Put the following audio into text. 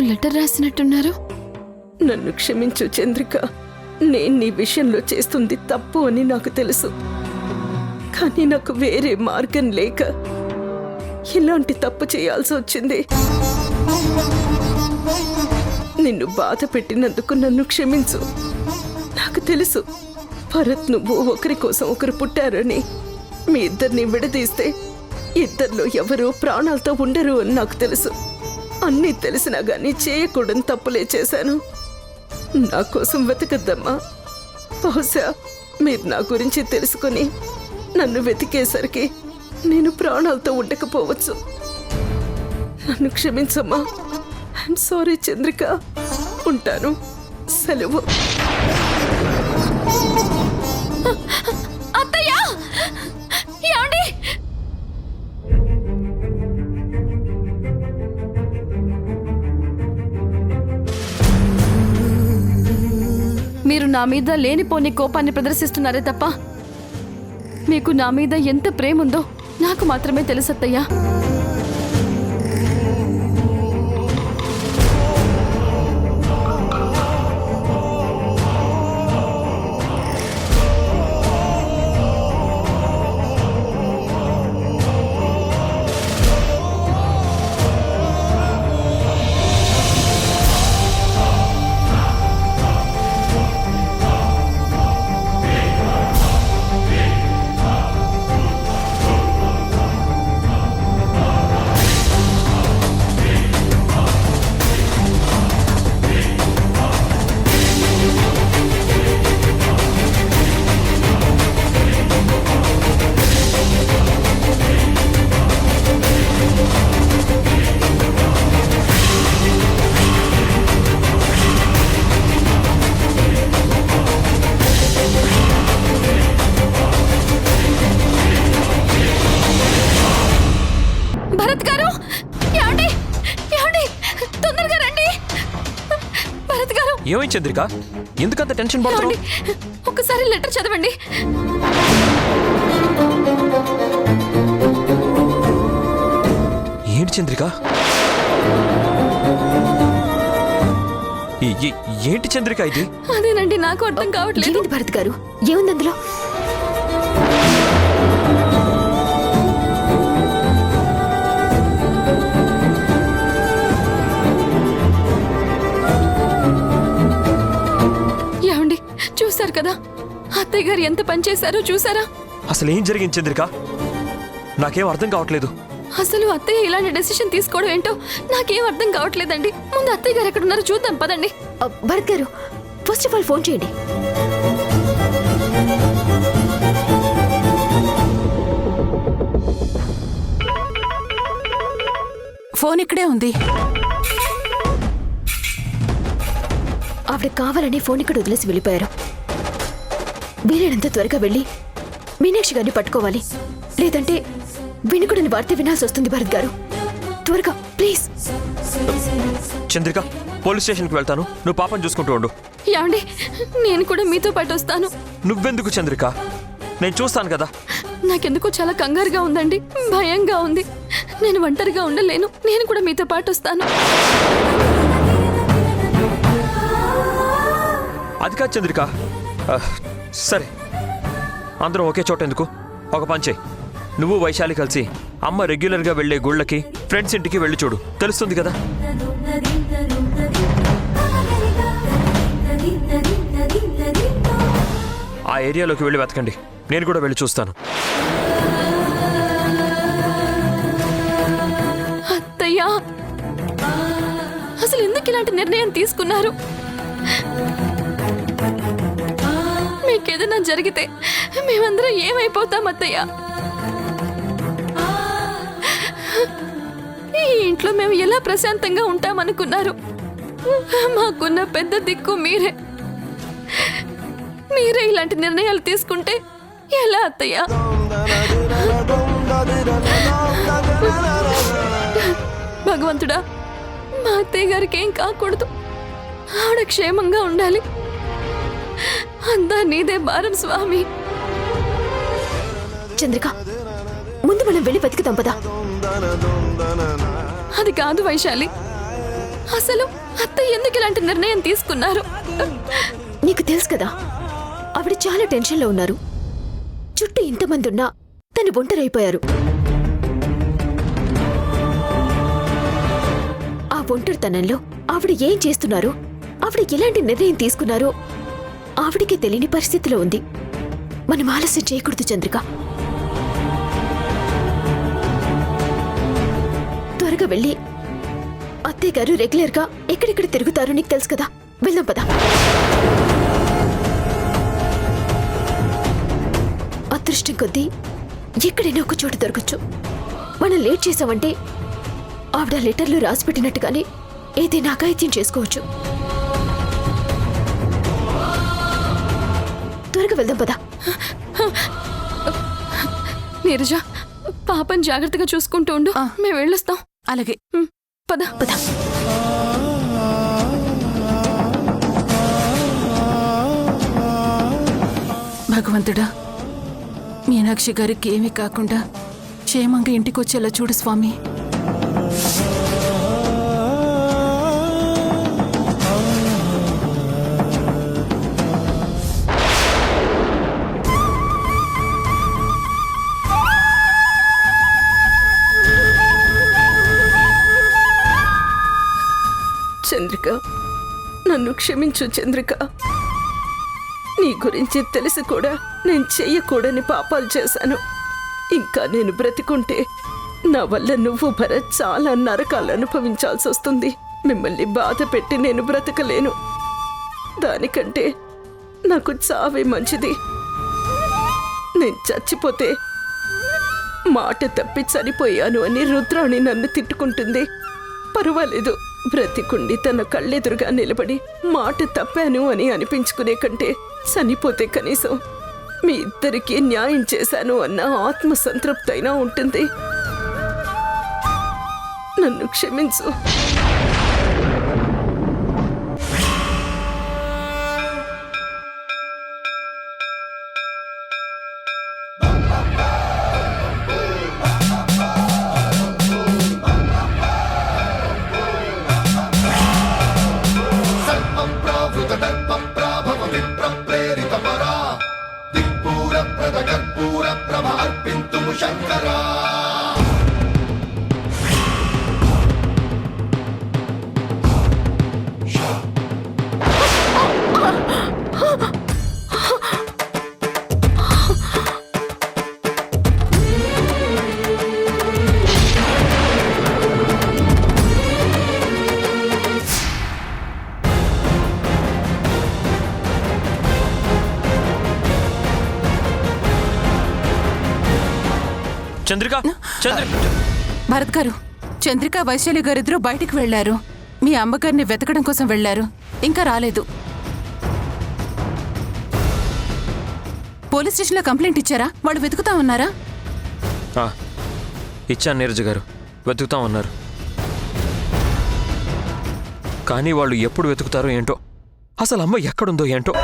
Letter రాసినట్టున్నారు. నన్ను క్షమించు చంద్రిక. నేను నీ విషయంలో చేస్తుంది తప్పు అని నాకు తెలుసు. కానీ నాకు వేరే మార్గం లేక ఇలాంటి తప్పు చేయాల్సి వచ్చింది. నిన్ను బాధ పెట్టినందుకు నన్ను క్షమించు. నాకు తెలుసు భరత్ నువ్వు ఒకరి కోసం ఒకరు పుట్టారని. మీ ఇద్దరిని విడదీస్తే ఇద్దరిలో ఎవరూ ప్రాణాలతో ఉండరు అని నాకు తెలుసు. అన్నీ తెలిసినా గానీ చేయకూడని తప్పులే చేశాను. నా కోసం వెతకద్దమ్మా. బహుశా మీరు నా గురించి తెలుసుకుని నన్ను వెతికేసరికి నేను ప్రాణాలతో ఉండకపోవచ్చు. నన్ను క్షమించమ్మా. I'm sorry Chandrika. ఉంటాను. సెలవు. అత్తయ్య, ఏమండి? మీరు నా మీద లేనిపోని కోపాన్ని ప్రదర్శిస్తున్నారే తప్ప మీకు నా మీద ఎంత ప్రేమ ఉందో నాకు మాత్రమే తెలుసు అత్తయ్య. భరత్ గారు, ఏమండి? ఏమండి? తొందరగా రండి. భరత్ గారు. ఏమైంది చంద్రిక? ఎందుకంత టెన్షన్ పడుతున్నావు? ఒకసారి లెటర్ చదవండి. ఏంటి చంద్రిక? ఏంటి చంద్రిక ఇది? అదేనండి నాకు అర్థం కావట్లేదు. భరత్ గారు, ఏముంది అందులో? ఏమండి, చూశారు కదా అత్తయ్య గారు ఎంత పని చేశారో చూసారా? అసలు ఏం జరిగింది చంద్రిక? నాకేం అర్థం కావట్లేదు. అసలు అత్తయ్య ఇలాంటి డెసిషన్ తీసుకోవడం ఏంటో నాకేం అర్థం కావట్లేదండి. ముందు అత్తయ్య గారు ఎక్కడున్నారో చూద్దాం పదండి. భరత్ గారు, ఫస్ట్ ఆఫ్ ఆల్ ఫోన్ చేయండి. ఫోన్ ఇక్కడే ఉంది. ఆవిడ కావాలని ఫోన్ ఇక్కడ వదిలేసి వెళ్ళిపోయారు. వీలైనంత త్వరగా వెళ్ళి మీనాక్షి గారిని పట్టుకోవాలి. లేదంటే వినుకుడని వార్త వినాల్సి వస్తుంది. భరత్ గారు, త్వరగా ప్లీజ్. చంద్రిక, పోలీస్ స్టేషన్కి వెళ్తాను. నువ్వు పాపం చూసుకుంటూ ఉండు. ఏమండి, నేను కూడా మీతో పాటు వస్తాను. నువ్వెందుకు చంద్రిక? నేను చూస్తాను కదా. నాకెందుకో చాలా కంగారుగా ఉందండి, భయంగా ఉంది. నేను ఒంటరిగా ఉండలేను. నేను కూడా మీతో పాటు వస్తాను. అది కాదు చంద్రిక. సరే, అందరం ఒకే చోట ఎందుకు? ఒక పని చేయి. నువ్వు వైశాలి కలిసి అమ్మ రెగ్యులర్గా వెళ్లే గుళ్ళకి, ఫ్రెండ్స్ ఇంటికి వెళ్ళి చూడు. తెలుస్తుంది కదా. ఆ ఏరియాలోకి వెళ్ళి వెతకండి. నేను కూడా వెళ్ళి చూస్తాను. అత్తయ్య, అసలు ఎందుకు ఇలాంటి నిర్ణయం తీసుకున్నారు? మీకేదైనా జరిగితే మేమందరం ఏమైపోతాం అత్తయ్య? ఈ ఇంట్లో మేము ఎలా ప్రశాంతంగా ఉంటామనుకున్నారు? మాకున్న పెద్ద దిక్కు మీరే. మీరే ఇలాంటి నిర్ణయాలు తీసుకుంటే ఎలా అత్తయ్య? భగవంతుడా, మా అత్తయ్య గారికి ఏం కాకూడదు. ఆవిడ క్షేమంగా ఉండాలి. అంతా నీదే భారం స్వామి. చంద్రిక, ముందు మనం వెళ్ళి వెతికితాం పదా. అది కాదు వైశాలి, అసలు అత్తయ్య ఎందుకు ఇలాంటి నిర్ణయం తీసుకున్నారు? నీకు తెలుసు కదా ఆవిడ చాలా టెన్షన్లో ఉన్నారు. చుట్టూ ఇంతమంది ఉన్నా తను ఒంటరైపోయారు. ఆ ఒంటరితనంలో ఆవిడ ఏం చేస్తున్నారో, ఆవిడ ఎలాంటి నిర్ణయం తీసుకున్నారో ఆవిడికే తెలియని పరిస్థితిలో ఉంది. మనం ఆలస్యం చేయకూడదు చంద్రిక. త్వరగా వెళ్ళి అత్తయ్య గారు రెగ్యులర్గా ఎక్కడెక్కడ తిరుగుతారో నీకు తెలుసు కదా, వెళ్దాం పదా. అదృష్టం కొద్దీ ఎక్కడైనా ఒక చోటు దొరకచ్చు. మనం లేట్ చేసామంటే ఆవిడ లెటర్లో రాసి పెట్టినట్టుగానే ఏదైనా అఘాయిత్యం చేసుకోవచ్చు. త్వరగా వెళ్దాం పదా. నీరజ, పాపని జాగ్రత్తగా చూసుకుంటూ ఉండు. మేము వెళ్ళొస్తాం. అలాగే. పద పద. భగవంతుడా, మీనాక్షి గారికి ఏమీ కాకుండా క్షేమంగా ఇంటికి వచ్చేలా చూడు స్వామి. చంద్రిక, నన్ను క్షమించు చంద్రిక. నీ గురించి తెలిసి కూడా నేను చెయ్యకూడని పాపాలు చేశాను. ఇంకా నేను బ్రతికుంటే నా వల్ల నువ్వు భరత్ చాలా నరకాలు అనుభవించాల్సి వస్తుంది. మిమ్మల్ని బాధ పెట్టి నేను బ్రతకలేను. దానికంటే నాకు చావే మంచిది. నేను చచ్చిపోతే మాట తప్పి చనిపోయాను అని రుద్రాణి నన్ను తిట్టుకుంటుంది. పర్వాలేదు, బ్రతికుండి తన కళ్ళెదురుగా నిలబడి మాట తప్పాను అని అనిపించుకునే కంటే చనిపోతే కనీసం మీ ఇద్దరికీ న్యాయం చేశాను అన్న ఆత్మసంతృప్తి అయినా ఉంటుంది. నన్ను క్షమించు. చంద్రిక, చంద్రిక. భరత్ గారు, చంద్రిక వైశాలి గారిద్దరూ బయటికి వెళ్లారు. మీ అమ్మగారిని వెతకడం కోసం వెళ్లారు. ఇంకా రాలేదు. పోలీస్ స్టేషన్లో కంప్లైంట్ ఇచ్చారా? వాళ్ళు వెతుకుతా ఉన్నారా? ఇచ్చాను నీరజ గారు, వెతుకుతా ఉన్నారు. కానీ వాళ్ళు ఎప్పుడు వెతుకుతారో ఏంటో, అసలు అమ్మ ఎక్కడుందో ఏంటో.